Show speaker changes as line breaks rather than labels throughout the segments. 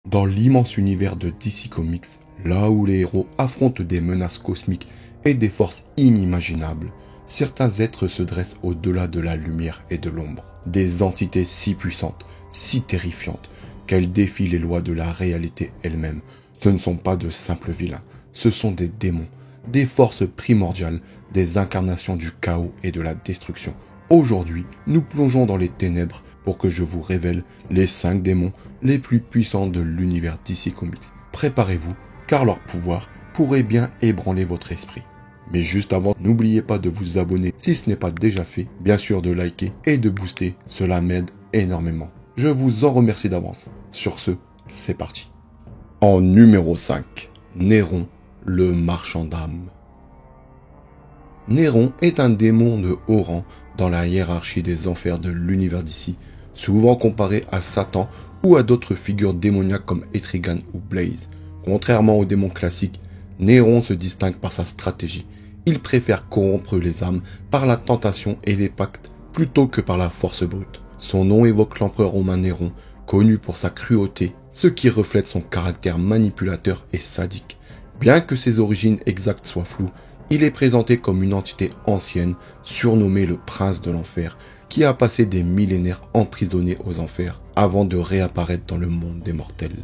Dans l'immense univers de DC Comics, là où les héros affrontent des menaces cosmiques et des forces inimaginables, certains êtres se dressent au-delà de la lumière et de l'ombre. Des entités si puissantes, si terrifiantes, qu'elles défient les lois de la réalité elle-même. Ce ne sont pas de simples vilains, ce sont des démons, des forces primordiales, des incarnations du chaos et de la destruction. Aujourd'hui, nous plongeons dans les ténèbres pour que je vous révèle les 5 démons les plus puissants de l'univers DC Comics. Préparez-vous, car leur pouvoir pourrait bien ébranler votre esprit. Mais juste avant, n'oubliez pas de vous abonner si ce n'est pas déjà fait, bien sûr de liker et de booster, cela m'aide énormément. Je vous en remercie d'avance. Sur ce, c'est parti. En numéro 5, Néron, le marchand d'âmes. Néron est un démon de haut rang dans la hiérarchie des enfers de l'univers DC, souvent comparé à Satan ou à d'autres figures démoniaques comme Etrigan ou Blaze. Contrairement aux démons classiques, Néron se distingue par sa stratégie. Il préfère corrompre les âmes par la tentation et les pactes plutôt que par la force brute. Son nom évoque l'empereur romain Néron, connu pour sa cruauté, ce qui reflète son caractère manipulateur et sadique. Bien que ses origines exactes soient floues, il est présenté comme une entité ancienne, surnommée le prince de l'enfer, qui a passé des millénaires emprisonné aux enfers avant de réapparaître dans le monde des mortels.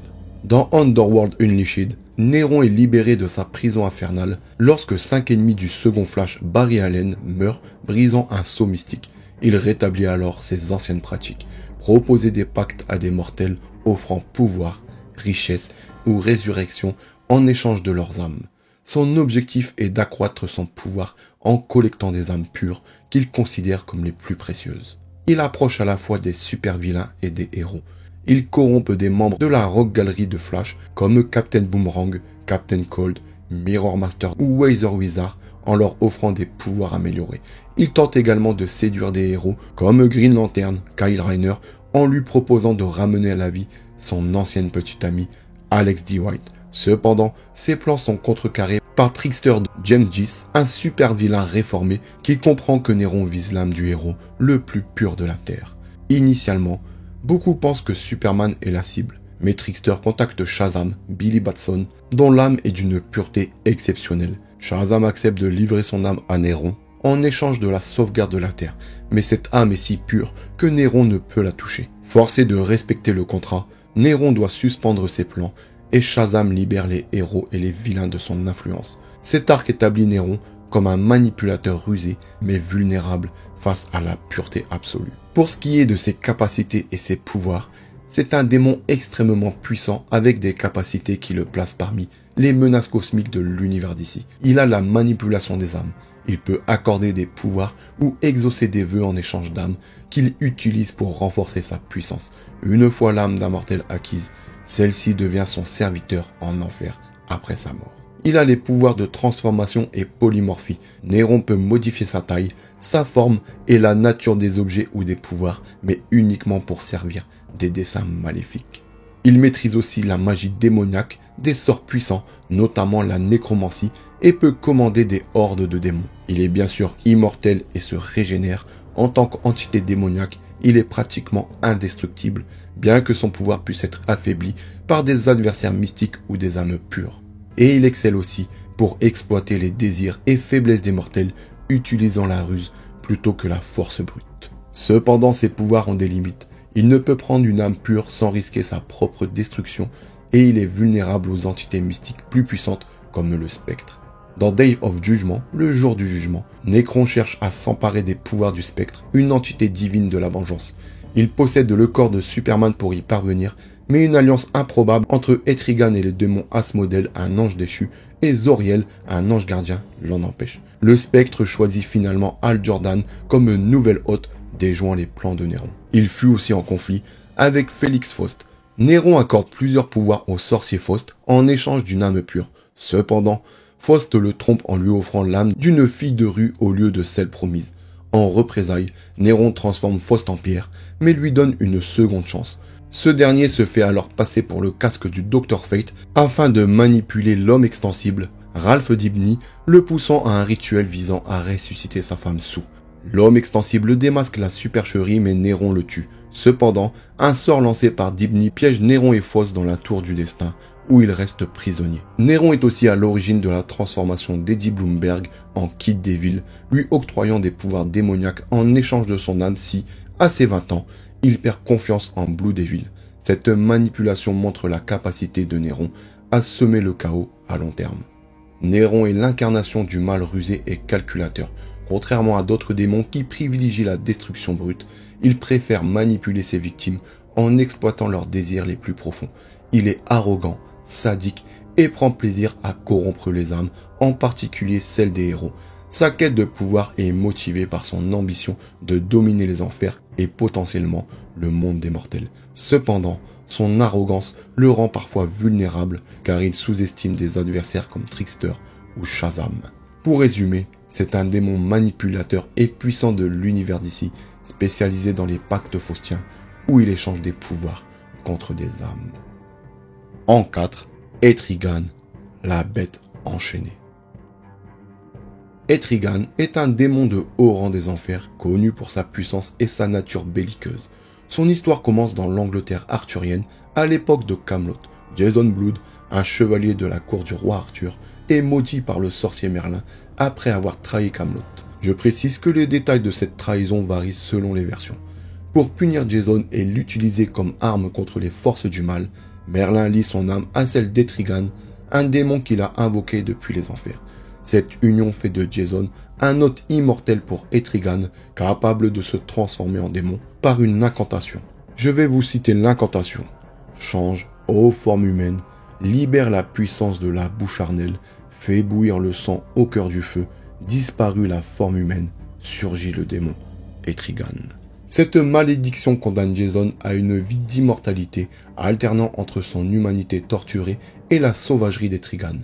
Dans Underworld Unleashed, Néron est libéré de sa prison infernale lorsque 5 ennemis du second Flash, Barry Allen, meurent, brisant un sceau mystique. Il rétablit alors ses anciennes pratiques, proposer des pactes à des mortels offrant pouvoir, richesse ou résurrection en échange de leurs âmes. Son objectif est d'accroître son pouvoir en collectant des âmes pures qu'il considère comme les plus précieuses. Il approche à la fois des super-vilains et des héros. Il corrompt des membres de la Rogue Gallery de Flash comme Captain Boomerang, Captain Cold, Mirror Master ou Weather Wizard en leur offrant des pouvoirs améliorés. Il tente également de séduire des héros comme Green Lantern, Kyle Rayner en lui proposant de ramener à la vie son ancienne petite amie Alex D. White. Cependant, ses plans sont contrecarrés par Trickster James Gis, un super vilain réformé qui comprend que Néron vise l'âme du héros le plus pur de la Terre. Initialement, beaucoup pensent que Superman est la cible, mais Trickster contacte Shazam, Billy Batson, dont l'âme est d'une pureté exceptionnelle. Shazam accepte de livrer son âme à Néron en échange de la sauvegarde de la Terre, mais cette âme est si pure que Néron ne peut la toucher. Forcé de respecter le contrat, Néron doit suspendre ses plans et Shazam libère les héros et les vilains de son influence. Cet arc établit Néron comme un manipulateur rusé mais vulnérable face à la pureté absolue. Pour ce qui est de ses capacités et ses pouvoirs, c'est un démon extrêmement puissant avec des capacités qui le placent parmi les menaces cosmiques de l'univers d'ici. Il a la manipulation des âmes. Il peut accorder des pouvoirs ou exaucer des vœux en échange d'âmes qu'il utilise pour renforcer sa puissance. Une fois l'âme d'un mortel acquise, celle-ci devient son serviteur en enfer après sa mort. Il a les pouvoirs de transformation et polymorphie. Néron peut modifier sa taille, sa forme et la nature des objets ou des pouvoirs, mais uniquement pour servir des desseins maléfiques. Il maîtrise aussi la magie démoniaque, des sorts puissants, notamment la nécromancie, et peut commander des hordes de démons. Il est bien sûr immortel et se régénère. En tant qu'entité démoniaque, il est pratiquement indestructible, bien que son pouvoir puisse être affaibli par des adversaires mystiques ou des âmes pures. Et il excelle aussi pour exploiter les désirs et faiblesses des mortels, utilisant la ruse plutôt que la force brute. Cependant, ses pouvoirs ont des limites. Il ne peut prendre une âme pure sans risquer sa propre destruction, et il est vulnérable aux entités mystiques plus puissantes comme le spectre. Dans Day of Judgment, le jour du jugement, Néron cherche à s'emparer des pouvoirs du spectre, une entité divine de la vengeance. Il possède le corps de Superman pour y parvenir, mais une alliance improbable entre Etrigan et les démons Asmodel, un ange déchu, et Zoriel, un ange gardien, l'en empêche. Le spectre choisit finalement Hal Jordan comme nouvel hôte, déjouant les plans de Néron. Il fut aussi en conflit avec Félix Faust. Néron accorde plusieurs pouvoirs au sorcier Faust en échange d'une âme pure. Cependant, Faust le trompe en lui offrant l'âme d'une fille de rue au lieu de celle promise. En représailles, Néron transforme Faust en pierre, mais lui donne une seconde chance. Ce dernier se fait alors passer pour le casque du Dr Fate afin de manipuler l'homme extensible, Ralph Dibny, le poussant à un rituel visant à ressusciter sa femme Sue. L'homme extensible démasque la supercherie mais Néron le tue. Cependant, un sort lancé par Dibny piège Néron et Phos dans la tour du destin, où il reste prisonnier. Néron est aussi à l'origine de la transformation d'Eddie Bloomberg en Kid Devil, lui octroyant des pouvoirs démoniaques en échange de son âme si, à ses 20 ans, il perd confiance en Blue Devil. Cette manipulation montre la capacité de Néron à semer le chaos à long terme. Néron est l'incarnation du mal rusé et calculateur. Contrairement à d'autres démons qui privilégient la destruction brute, il préfère manipuler ses victimes en exploitant leurs désirs les plus profonds. Il est arrogant, sadique et prend plaisir à corrompre les âmes, en particulier celles des héros. Sa quête de pouvoir est motivée par son ambition de dominer les enfers et potentiellement le monde des mortels. Cependant, son arrogance le rend parfois vulnérable car il sous-estime des adversaires comme Trickster ou Shazam. Pour résumer, c'est un démon manipulateur et puissant de l'univers d'ici, spécialisé dans les pactes faustiens où il échange des pouvoirs contre des âmes. En 4, Etrigan, la bête enchaînée. Etrigan est un démon de haut rang des enfers, connu pour sa puissance et sa nature belliqueuse. Son histoire commence dans l'Angleterre arthurienne, à l'époque de Camelot. Jason Blood, un chevalier de la cour du roi Arthur, est maudit par le sorcier Merlin après avoir trahi Camelot. Je précise que les détails de cette trahison varient selon les versions. Pour punir Jason et l'utiliser comme arme contre les forces du mal, Merlin lie son âme à celle d'Etrigan, un démon qu'il a invoqué depuis les enfers. Cette union fait de Jason un hôte immortel pour Etrigan, capable de se transformer en démon par une incantation. Je vais vous citer l'incantation. Change, ô forme humaine, libère la puissance de la bouche charnelle, fait bouillir le sang au cœur du feu, disparue la forme humaine, surgit le démon, Etrigan. Cette malédiction condamne Jason à une vie d'immortalité, alternant entre son humanité torturée et la sauvagerie d'Etrigan.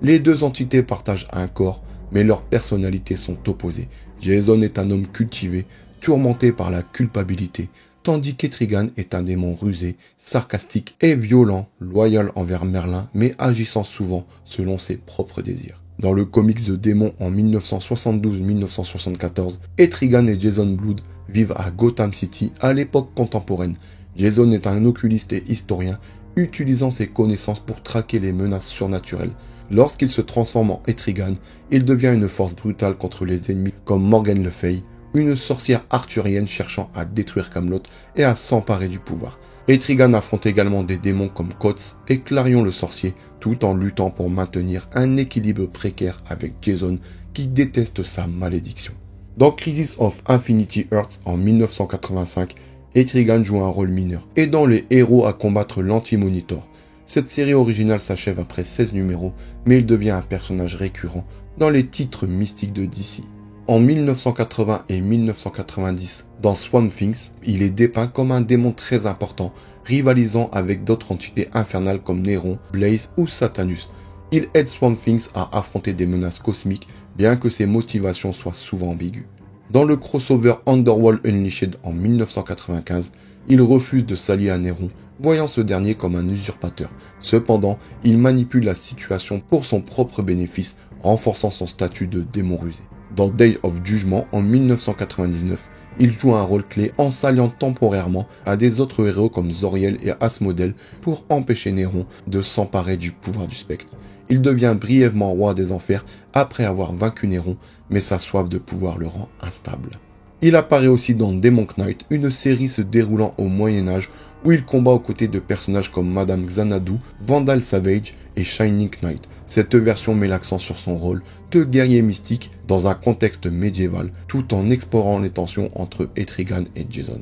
Les deux entités partagent un corps, mais leurs personnalités sont opposées. Jason est un homme cultivé, tourmenté par la culpabilité, tandis qu'Etrigan est un démon rusé, sarcastique et violent, loyal envers Merlin, mais agissant souvent selon ses propres désirs. Dans le comics de démons en 1972-1974, Etrigan et Jason Blood vivent à Gotham City à l'époque contemporaine. Jason est un oculiste et historien, utilisant ses connaissances pour traquer les menaces surnaturelles. Lorsqu'il se transforme en Etrigan, il devient une force brutale contre les ennemis comme Morgane Le Fay, une sorcière arthurienne cherchant à détruire Camelot et à s'emparer du pouvoir. Etrigan affronte également des démons comme Kots et Clarion le sorcier, tout en luttant pour maintenir un équilibre précaire avec Jason qui déteste sa malédiction. Dans Crisis of Infinity Earths en 1985, Etrigan joue un rôle mineur, aidant les héros à combattre l'Anti-Monitor. Cette série originale s'achève après 16 numéros, mais il devient un personnage récurrent dans les titres mystiques de DC. En 1980 et 1990, dans Swamp Things, il est dépeint comme un démon très important, rivalisant avec d'autres entités infernales comme Néron, Blaze ou Satanus. Il aide Swamp Things à affronter des menaces cosmiques, bien que ses motivations soient souvent ambiguës. Dans le crossover Underworld Unleashed en 1995, il refuse de s'allier à Néron, voyant ce dernier comme un usurpateur. Cependant, il manipule la situation pour son propre bénéfice, renforçant son statut de démon rusé. Dans Day of Judgment en 1999, il joue un rôle clé en s'alliant temporairement à des autres héros comme Zoriel et Asmodel pour empêcher Néron de s'emparer du pouvoir du spectre. Il devient brièvement roi des enfers après avoir vaincu Néron, mais sa soif de pouvoir le rend instable. Il apparaît aussi dans Demon Knight, une série se déroulant au Moyen-Âge où il combat aux côtés de personnages comme Madame Xanadu, Vandal Savage et Shining Knight. Cette version met l'accent sur son rôle de guerrier mystique dans un contexte médiéval, tout en explorant les tensions entre Etrigan et Jason.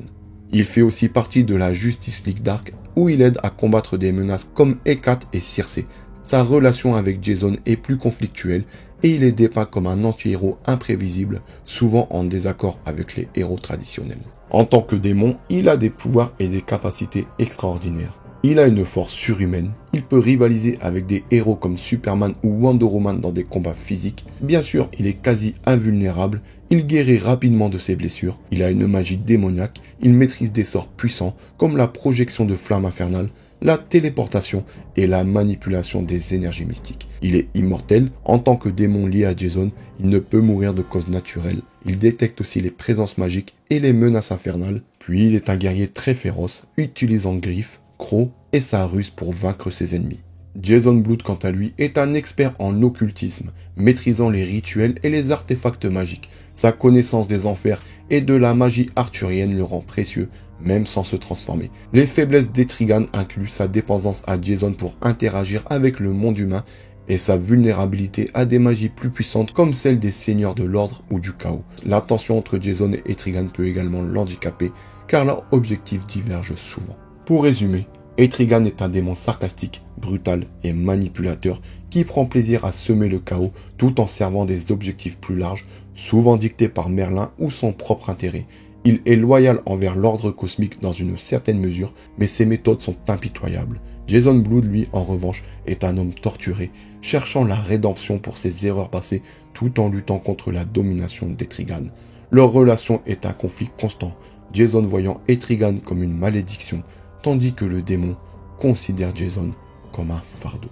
Il fait aussi partie de la Justice League Dark, où il aide à combattre des menaces comme Hécate et Circé. Sa relation avec Jason est plus conflictuelle et il est dépeint comme un anti-héros imprévisible, souvent en désaccord avec les héros traditionnels. En tant que démon, il a des pouvoirs et des capacités extraordinaires. Il a une force surhumaine, il peut rivaliser avec des héros comme Superman ou Wonder Woman dans des combats physiques. Bien sûr, il est quasi invulnérable, il guérit rapidement de ses blessures, il a une magie démoniaque, il maîtrise des sorts puissants comme la projection de flammes infernales, la téléportation et la manipulation des énergies mystiques. Il est immortel, en tant que démon lié à Jason, il ne peut mourir de cause naturelle. Il détecte aussi les présences magiques et les menaces infernales. Puis il est un guerrier très féroce, utilisant griffes, crocs et sa ruse pour vaincre ses ennemis. Jason Blood, quant à lui, est un expert en occultisme, maîtrisant les rituels et les artefacts magiques. Sa connaissance des enfers et de la magie arthurienne le rend précieux, même sans se transformer. Les faiblesses d'Etrigan incluent sa dépendance à Jason pour interagir avec le monde humain et sa vulnérabilité à des magies plus puissantes comme celle des seigneurs de l'ordre ou du chaos. La tension entre Jason et Etrigan peut également l'handicaper, car leurs objectifs divergent souvent. Pour résumer, Etrigan est un démon sarcastique, brutal et manipulateur qui prend plaisir à semer le chaos tout en servant des objectifs plus larges, souvent dictés par Merlin ou son propre intérêt. Il est loyal envers l'ordre cosmique dans une certaine mesure, mais ses méthodes sont impitoyables. Jason Blood, lui, en revanche, est un homme torturé, cherchant la rédemption pour ses erreurs passées tout en luttant contre la domination d'Etrigan. Leur relation est un conflit constant, Jason voyant Etrigan comme une malédiction, tandis que le démon considère Jason comme un fardeau.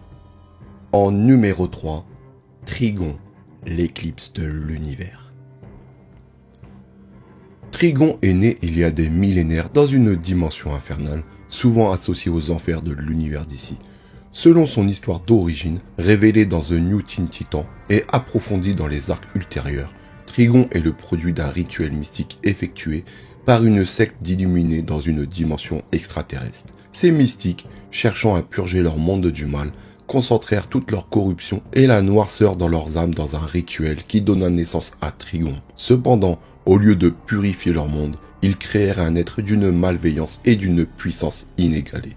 En numéro 3, Trigon, l'éclipse de l'univers. Trigon est né il y a des millénaires dans une dimension infernale, souvent associée aux enfers de l'univers d'ici. Selon son histoire d'origine, révélée dans The New Teen Titan et approfondie dans les arcs ultérieurs, Trigon est le produit d'un rituel mystique effectué par une secte d'illuminés dans une dimension extraterrestre. Ces mystiques, cherchant à purger leur monde du mal, concentrèrent toute leur corruption et la noirceur dans leurs âmes dans un rituel qui donna naissance à Trigon. Cependant, au lieu de purifier leur monde, ils créèrent un être d'une malveillance et d'une puissance inégalée.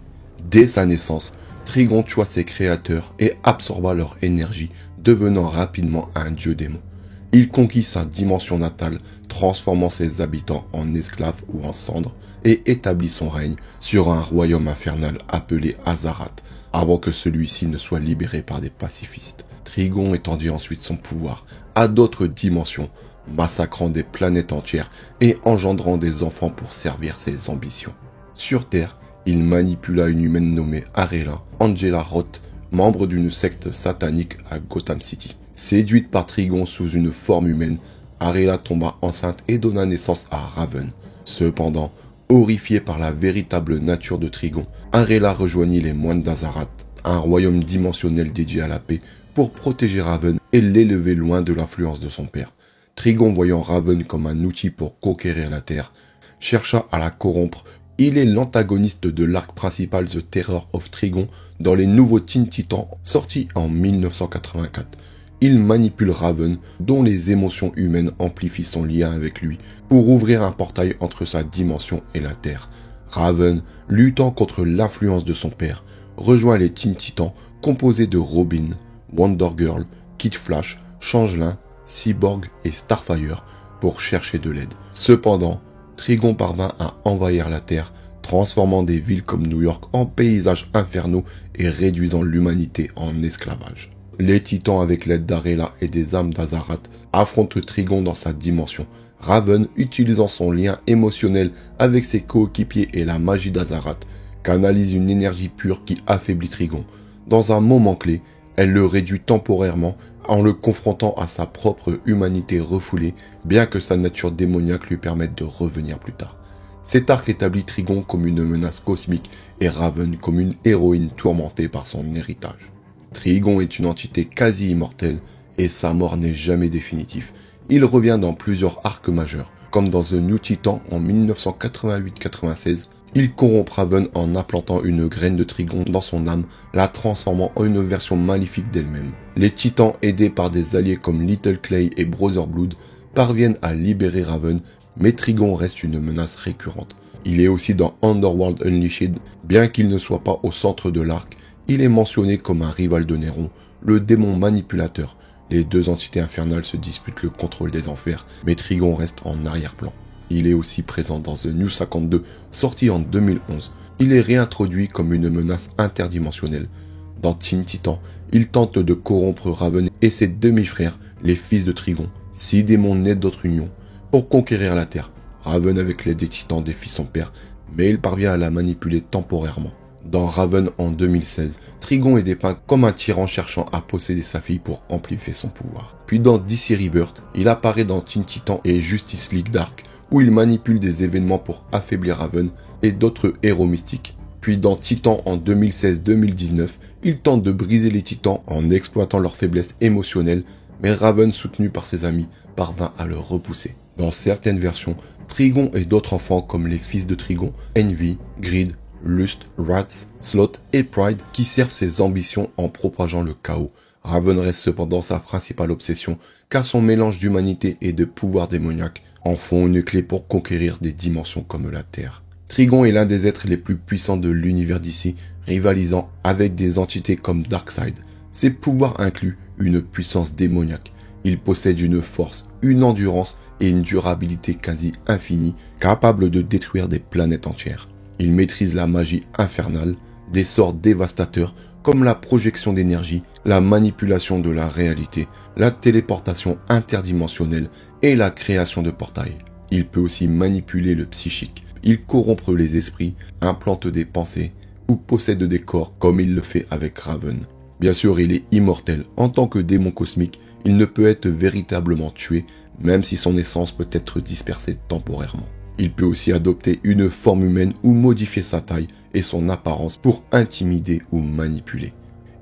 Dès sa naissance, Trigon tua ses créateurs et absorba leur énergie, devenant rapidement un dieu démon. Il conquit sa dimension natale, transformant ses habitants en esclaves ou en cendres, et établit son règne sur un royaume infernal appelé Azarat, avant que celui-ci ne soit libéré par des pacifistes. Trigon étendit ensuite son pouvoir à d'autres dimensions, massacrant des planètes entières et engendrant des enfants pour servir ses ambitions. Sur Terre, il manipula une humaine nommée Arela, Angela Roth, membre d'une secte satanique à Gotham City. Séduite par Trigon sous une forme humaine, Arela tomba enceinte et donna naissance à Raven. Cependant, horrifiée par la véritable nature de Trigon, Arela rejoignit les moines d'Azarat, un royaume dimensionnel dédié à la paix, pour protéger Raven et l'élever loin de l'influence de son père. Trigon, voyant Raven comme un outil pour conquérir la Terre, chercha à la corrompre. Il est l'antagoniste de l'arc principal The Terror of Trigon dans les nouveaux Teen Titans sortis en 1984. Il manipule Raven, dont les émotions humaines amplifient son lien avec lui, pour ouvrir un portail entre sa dimension et la Terre. Raven, luttant contre l'influence de son père, rejoint les Teen Titans composés de Robin, Wonder Girl, Kid Flash, Changelin, Cyborg et Starfire pour chercher de l'aide. Cependant, Trigon parvint à envahir la Terre, transformant des villes comme New York en paysages infernaux et réduisant l'humanité en esclavage. Les Titans, avec l'aide d'Arela et des âmes d'Azarat, affrontent Trigon dans sa dimension. Raven, utilisant son lien émotionnel avec ses coéquipiers et la magie d'Azarat, canalise une énergie pure qui affaiblit Trigon. Dans un moment clé, elle le réduit temporairement en le confrontant à sa propre humanité refoulée, bien que sa nature démoniaque lui permette de revenir plus tard. Cet arc établit Trigon comme une menace cosmique et Raven comme une héroïne tourmentée par son héritage. Trigon est une entité quasi immortelle et sa mort n'est jamais définitive. Il revient dans plusieurs arcs majeurs, comme dans The New Titan en 1988-96. Il corrompt Raven en implantant une graine de Trigon dans son âme, la transformant en une version maléfique d'elle-même. Les Titans, aidés par des alliés comme Little Clay et Brother Blood, parviennent à libérer Raven, mais Trigon reste une menace récurrente. Il est aussi dans Underworld Unleashed, bien qu'il ne soit pas au centre de l'arc. Il est mentionné comme un rival de Néron, le démon manipulateur. Les deux entités infernales se disputent le contrôle des enfers, mais Trigon reste en arrière-plan. Il est aussi présent dans The New 52, sorti en 2011. Il est réintroduit comme une menace interdimensionnelle. Dans Teen Titan, il tente de corrompre Raven et ses demi-frères, les fils de Trigon, 6 démons nés d'autre union, pour conquérir la Terre. Raven, avec l'aide des Titans, défie son père, mais il parvient à la manipuler temporairement. Dans Raven en 2016, Trigon est dépeint comme un tyran cherchant à posséder sa fille pour amplifier son pouvoir. Puis dans DC Rebirth, il apparaît dans Teen Titan et Justice League Dark, où il manipule des événements pour affaiblir Raven et d'autres héros mystiques. Puis dans Titan en 2016-2019, il tente de briser les Titans en exploitant leur faiblesse émotionnelle, mais Raven, soutenu par ses amis, parvint à le repousser. Dans certaines versions, Trigon et d'autres enfants comme les fils de Trigon, Envy, Greed, Lust, Wrath, Sloth et Pride qui servent ses ambitions en propageant le chaos. Raven reste cependant sa principale obsession car son mélange d'humanité et de pouvoir démoniaque en font une clé pour conquérir des dimensions comme la Terre. Trigon est l'un des êtres les plus puissants de l'univers d'ici, rivalisant avec des entités comme Darkseid. Ses pouvoirs incluent une puissance démoniaque. Il possède une force, une endurance et une durabilité quasi infinie, capable de détruire des planètes entières. Il maîtrise la magie infernale, des sorts dévastateurs comme la projection d'énergie, la manipulation de la réalité, la téléportation interdimensionnelle et la création de portails. Il peut aussi manipuler le psychique. Il corrompt les esprits, implante des pensées ou possède des corps comme il le fait avec Raven. Bien sûr, il est immortel. En tant que démon cosmique, il ne peut être véritablement tué, même si son essence peut être dispersée temporairement. Il peut aussi adopter une forme humaine ou modifier sa taille et son apparence pour intimider ou manipuler.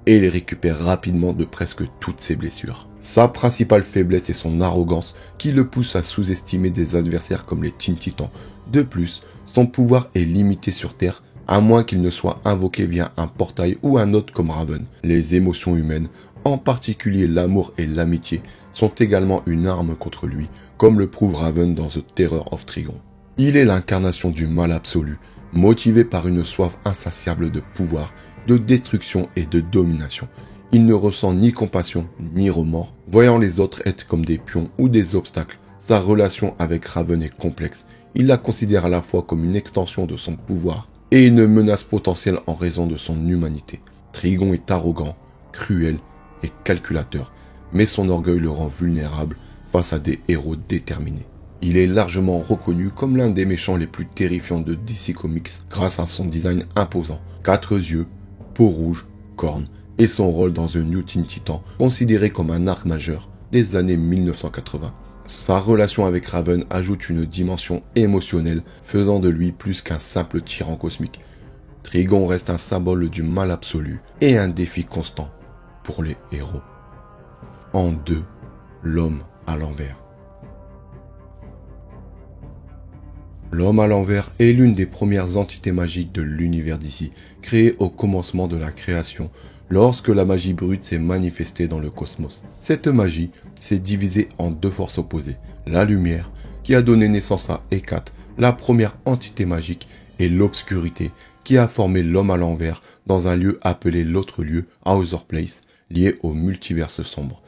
Et il récupère rapidement de presque toutes ses blessures. Sa principale faiblesse est son arrogance qui le pousse à sous-estimer des adversaires comme les Teen Titans. De plus, son pouvoir est limité sur Terre, à moins qu'il ne soit invoqué via un portail ou un autre comme Raven. Les émotions humaines, en particulier l'amour et l'amitié, sont également une arme contre lui, comme le prouve Raven dans The Terror of Trigon. Il est l'incarnation du mal absolu, motivé par une soif insatiable de pouvoir, de destruction et de domination. Il ne ressent ni compassion ni remords, voyant les autres être comme des pions ou des obstacles. Sa relation avec Raven est complexe. Il la considère à la fois comme une extension de son pouvoir et une menace potentielle en raison de son humanité. Trigon est arrogant, cruel et calculateur, mais son orgueil le rend vulnérable face à des héros déterminés. Il est largement reconnu comme l'un des méchants les plus terrifiants de DC Comics grâce à son design imposant. 4 yeux, peau rouge, cornes et son rôle dans The New Teen Titan, considéré comme un arc majeur des années 1980. Sa relation avec Raven ajoute une dimension émotionnelle, faisant de lui plus qu'un simple tyran cosmique. Trigon reste un symbole du mal absolu et un défi constant pour les héros. En 2, l'homme à l'envers. L'homme à l'envers est l'une des premières entités magiques de l'univers d'ici, créée au commencement de la création, lorsque la magie brute s'est manifestée dans le cosmos. Cette magie s'est divisée en 2 forces opposées, la lumière, qui a donné naissance à Hécate, la première entité magique, et l'obscurité, qui a formé l'homme à l'envers dans un lieu appelé l'autre lieu, Hauser Place, lié au multiverse sombre.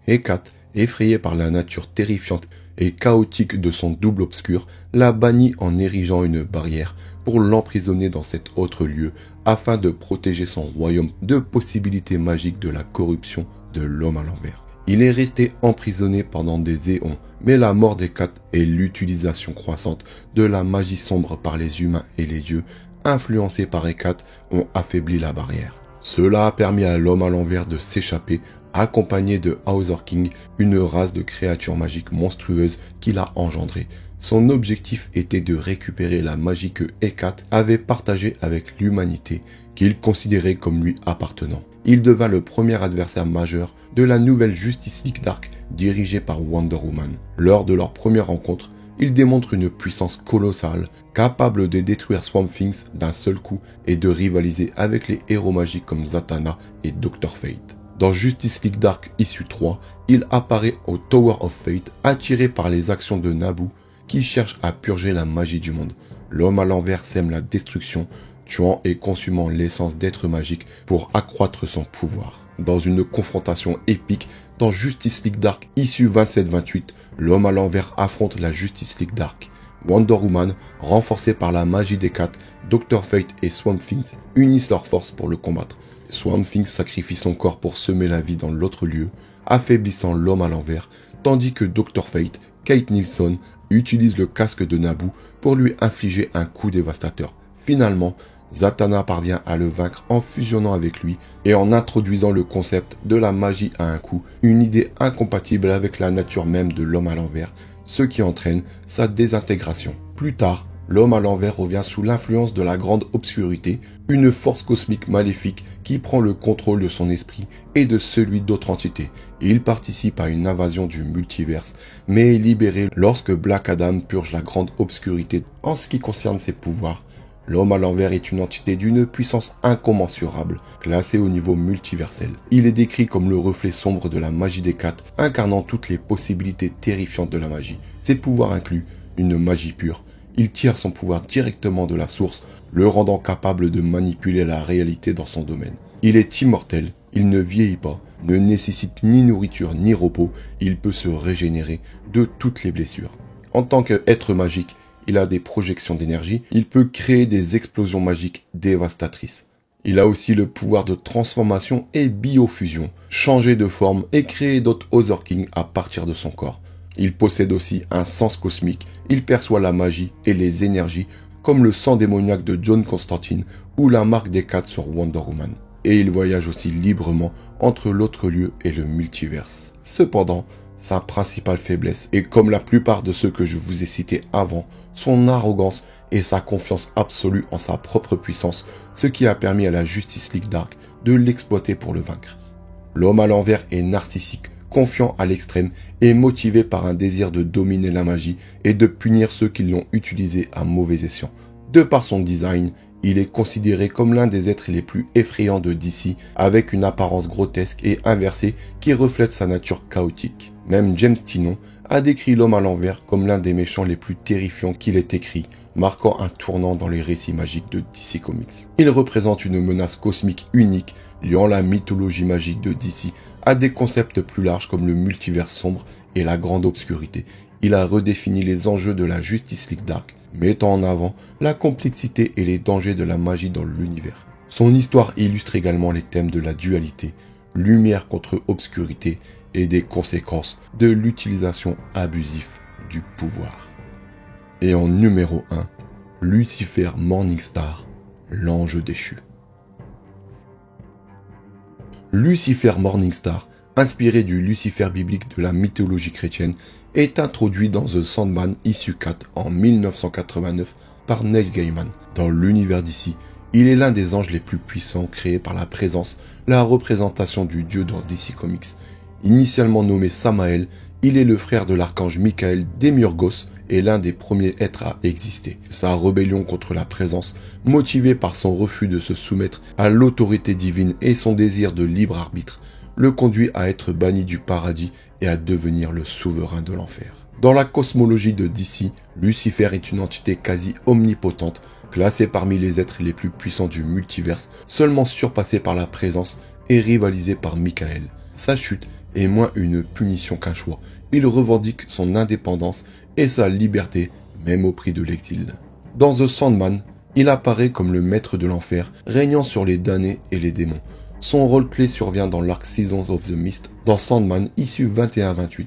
Hécate, effrayée par la nature terrifiante et chaotique de son double obscur, l'a banni en érigeant une barrière pour l'emprisonner dans cet autre lieu afin de protéger son royaume de possibilités magiques de la corruption de l'homme à l'envers. Il est resté emprisonné pendant des éons, mais la mort d'Hécate et l'utilisation croissante de la magie sombre par les humains et les dieux, influencés par Hécate, ont affaibli la barrière. Cela a permis à l'homme à l'envers de s'échapper, accompagné de Hauser King, une race de créatures magiques monstrueuses qu'il a engendrées. Son objectif était de récupérer la magie que Hécate avait partagée avec l'humanité, qu'il considérait comme lui appartenant. Il devint le premier adversaire majeur de la nouvelle Justice League Dark dirigée par Wonder Woman. Lors de leur première rencontre, il démontre une puissance colossale, capable de détruire Swamp Thing d'un seul coup et de rivaliser avec les héros magiques comme Zatanna et Dr. Fate. Dans Justice League Dark issue 3, il apparaît au Tower of Fate, attiré par les actions de Nabu, qui cherche à purger la magie du monde. L'homme à l'envers sème la destruction, tuant et consumant l'essence d'être magique pour accroître son pouvoir. Dans une confrontation épique, dans Justice League Dark issue 27-28, l'homme à l'envers affronte la Justice League Dark. Wonder Woman, renforcée par la magie d'Hécate, Dr. Fate et Swamp Thing unissent leurs forces pour le combattre. Swamp Thing sacrifie son corps pour semer la vie dans l'autre lieu, affaiblissant l'homme à l'envers, tandis que Dr. Fate, Kate Nilsson, utilise le casque de Nabu pour lui infliger un coup dévastateur. Finalement, Zatanna parvient à le vaincre en fusionnant avec lui et en introduisant le concept de la magie à un coup, une idée incompatible avec la nature même de l'homme à l'envers, ce qui entraîne sa désintégration. Plus tard, l'homme à l'envers revient sous l'influence de la grande obscurité, une force cosmique maléfique qui prend le contrôle de son esprit et de celui d'autres entités. Il participe à une invasion du multiverse, mais est libéré lorsque Black Adam purge la grande obscurité. En ce qui concerne ses pouvoirs, l'homme à l'envers est une entité d'une puissance incommensurable, classée au niveau multiversel. Il est décrit comme le reflet sombre de la magie des quatre, incarnant toutes les possibilités terrifiantes de la magie. Ses pouvoirs incluent une magie pure. Il tire son pouvoir directement de la source, le rendant capable de manipuler la réalité dans son domaine. Il est immortel, il ne vieillit pas, ne nécessite ni nourriture ni repos, il peut se régénérer de toutes les blessures. En tant qu'être magique, il a des projections d'énergie, il peut créer des explosions magiques dévastatrices. Il a aussi le pouvoir de transformation et biofusion, changer de forme et créer d'autres Other Kings à partir de son corps. Il possède aussi un sens cosmique, il perçoit la magie et les énergies comme le sang démoniaque de John Constantine ou la marque des 4 sur Wonder Woman. Et il voyage aussi librement entre l'autre lieu et le multiverse. Cependant, sa principale faiblesse est, comme la plupart de ceux que je vous ai cités avant, son arrogance et sa confiance absolue en sa propre puissance, ce qui a permis à la Justice League Dark de l'exploiter pour le vaincre. L'homme à l'envers est narcissique, confiant à l'extrême et motivé par un désir de dominer la magie et de punir ceux qui l'ont utilisé à mauvais escient. De par son design, il est considéré comme l'un des êtres les plus effrayants de DC, avec une apparence grotesque et inversée qui reflète sa nature chaotique. Même James Tynion a décrit l'homme à l'envers comme l'un des méchants les plus terrifiants qu'il ait écrit, marquant un tournant dans les récits magiques de DC Comics. Il représente une menace cosmique unique, liant la mythologie magique de DC à des concepts plus larges comme le multivers sombre et la grande obscurité. Il a redéfini les enjeux de la Justice League Dark, mettant en avant la complexité et les dangers de la magie dans l'univers. Son histoire illustre également les thèmes de la dualité, lumière contre obscurité et des conséquences de l'utilisation abusive du pouvoir. Et en numéro 1, Lucifer Morningstar, l'ange déchu. Lucifer Morningstar, inspiré du Lucifer biblique de la mythologie chrétienne, est introduit dans The Sandman Issue 4 en 1989 par Neil Gaiman. Dans l'univers d'ici, il est l'un des anges les plus puissants créés par la présence, la représentation du dieu dans DC Comics. Initialement nommé Samael, il est le frère de l'archange Michael Demiurgos et l'un des premiers êtres à exister. Sa rébellion contre la présence, motivée par son refus de se soumettre à l'autorité divine et son désir de libre arbitre, le conduit à être banni du paradis et à devenir le souverain de l'enfer. Dans la cosmologie de DC, Lucifer est une entité quasi omnipotente, classée parmi les êtres les plus puissants du multiverse, seulement surpassé par la présence et rivalisé par Michael. Sa chute est moins une punition qu'un choix. Il revendique son indépendance et sa liberté, même au prix de l'exil. Dans The Sandman, il apparaît comme le maître de l'enfer, régnant sur les damnés et les démons. Son rôle clé survient dans l'arc Seasons of the Mist, dans Sandman, issue 21-28.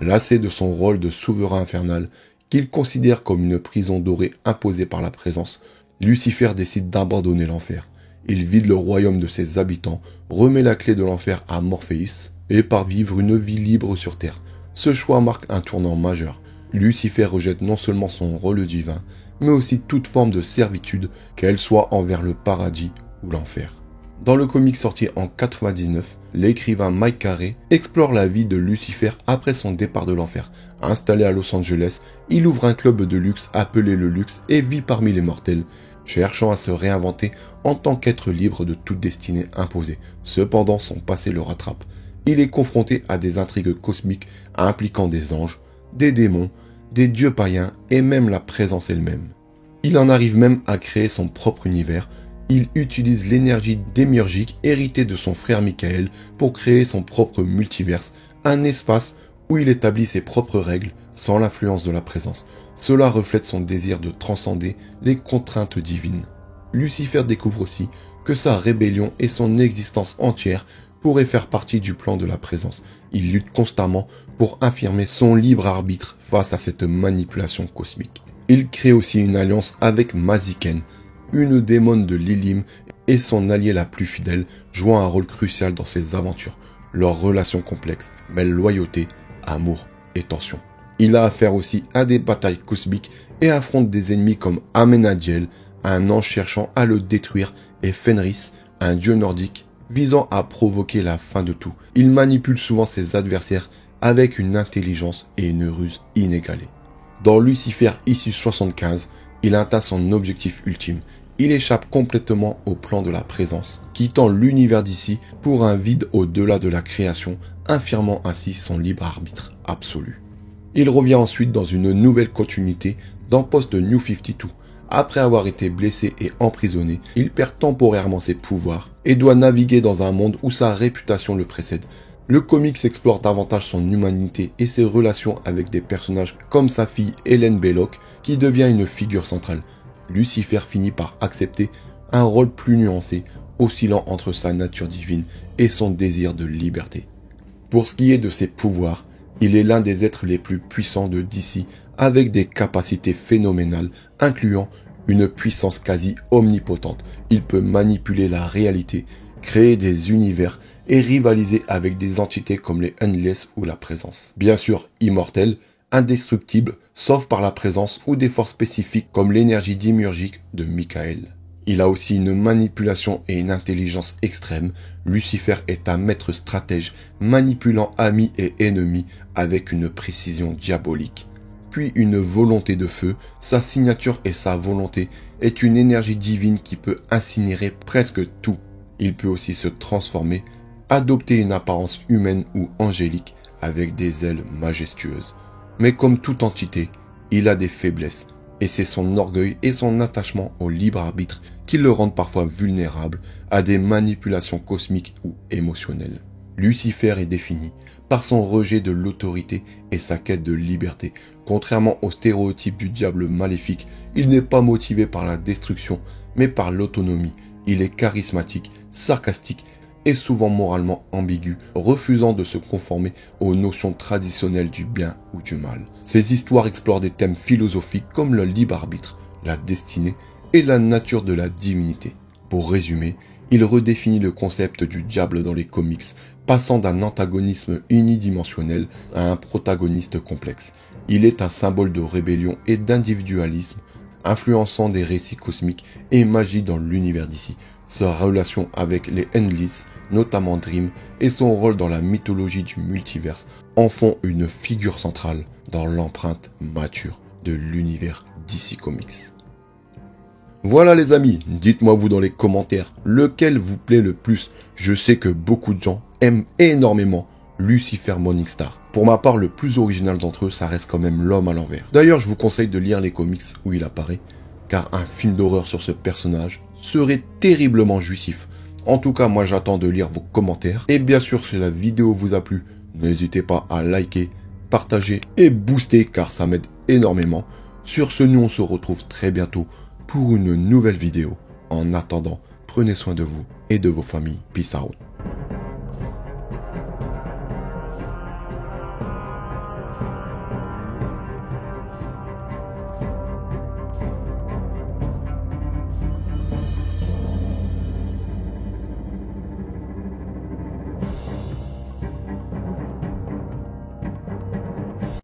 Lassé de son rôle de souverain infernal, qu'il considère comme une prison dorée imposée par la présence, Lucifer décide d'abandonner l'enfer. Il vide le royaume de ses habitants, remet la clé de l'enfer à Morpheus et part vivre une vie libre sur Terre. Ce choix marque un tournant majeur. Lucifer rejette non seulement son rôle divin, mais aussi toute forme de servitude, qu'elle soit envers le paradis ou l'enfer. Dans le comic sorti en 99, l'écrivain Mike Carey explore la vie de Lucifer après son départ de l'enfer. Installé à Los Angeles, il ouvre un club de luxe appelé le Luxe et vit parmi les mortels, cherchant à se réinventer en tant qu'être libre de toute destinée imposée. Cependant, son passé le rattrape. Il est confronté à des intrigues cosmiques impliquant des anges, des démons, des dieux païens et même la présence elle-même. Il en arrive même à créer son propre univers. Il utilise l'énergie démiurgique héritée de son frère Michael pour créer son propre multiverse, un espace où il établit ses propres règles sans l'influence de la présence. Cela reflète son désir de transcender les contraintes divines. Lucifer découvre aussi que sa rébellion et son existence entière pourraient faire partie du plan de la présence. Il lutte constamment pour affirmer son libre arbitre face à cette manipulation cosmique. Il crée aussi une alliance avec Maziken, une démone de Lilim et son allié la plus fidèle, jouant un rôle crucial dans ses aventures. Leur relation complexe mêle loyauté, amour et tension. Il a affaire aussi à des batailles cosmiques et affronte des ennemis comme Amenadiel, un ange cherchant à le détruire, et Fenris, un dieu nordique visant à provoquer la fin de tout. Il manipule souvent ses adversaires avec une intelligence et une ruse inégalées. Dans Lucifer Issus 75, il atteint son objectif ultime. Il échappe complètement au plan de la présence, quittant l'univers d'ici pour un vide au-delà de la création, affirmant ainsi son libre arbitre absolu. Il revient ensuite dans une nouvelle continuité dans Post New 52. Après avoir été blessé et emprisonné, il perd temporairement ses pouvoirs et doit naviguer dans un monde où sa réputation le précède. Le comics explore davantage son humanité et ses relations avec des personnages comme sa fille Hélène Belloc, qui devient une figure centrale. Lucifer finit par accepter un rôle plus nuancé, oscillant entre sa nature divine et son désir de liberté. Pour ce qui est de ses pouvoirs, il est l'un des êtres les plus puissants de DC, avec des capacités phénoménales, incluant une puissance quasi omnipotente. Il peut manipuler la réalité, créer des univers et rivaliser avec des entités comme les Endless ou la Présence. Bien sûr, immortel, indestructible, sauf par la présence ou des forces spécifiques comme l'énergie démiurgique de Michael. Il a aussi une manipulation et une intelligence extrême. Lucifer est un maître stratège, manipulant amis et ennemis avec une précision diabolique. Puis une volonté de feu, sa signature et sa volonté est une énergie divine qui peut incinérer presque tout. Il peut aussi se transformer, adopter une apparence humaine ou angélique avec des ailes majestueuses. Mais comme toute entité, il a des faiblesses, et c'est son orgueil et son attachement au libre arbitre qui le rendent parfois vulnérable à des manipulations cosmiques ou émotionnelles. Lucifer est défini par son rejet de l'autorité et sa quête de liberté. Contrairement aux stéréotypes du diable maléfique, il n'est pas motivé par la destruction, mais par l'autonomie. Il est charismatique, sarcastique et souvent moralement ambigu, refusant de se conformer aux notions traditionnelles du bien ou du mal. Ces histoires explorent des thèmes philosophiques comme le libre arbitre, la destinée et la nature de la divinité. Pour résumer, il redéfinit le concept du diable dans les comics, passant d'un antagonisme unidimensionnel à un protagoniste complexe. Il est un symbole de rébellion et d'individualisme, influençant des récits cosmiques et magie dans l'univers d'ici. Sa relation avec les Endless, notamment Dream, et son rôle dans la mythologie du multiverse en font une figure centrale dans l'empreinte mature de l'univers DC Comics. Voilà les amis, dites-moi vous dans les commentaires lequel vous plaît le plus. Je sais que beaucoup de gens aiment énormément Lucifer Morningstar. Pour ma part, le plus original d'entre eux, ça reste quand même l'homme à l'envers. D'ailleurs, je vous conseille de lire les comics où il apparaît, car un film d'horreur sur ce personnage serait terriblement jouissif. En tout cas, moi j'attends de lire vos commentaires. Et bien sûr, si la vidéo vous a plu, n'hésitez pas à liker, partager et booster, car ça m'aide énormément. Sur ce, nous on se retrouve très bientôt pour une nouvelle vidéo. En attendant, prenez soin de vous et de vos familles. Peace out.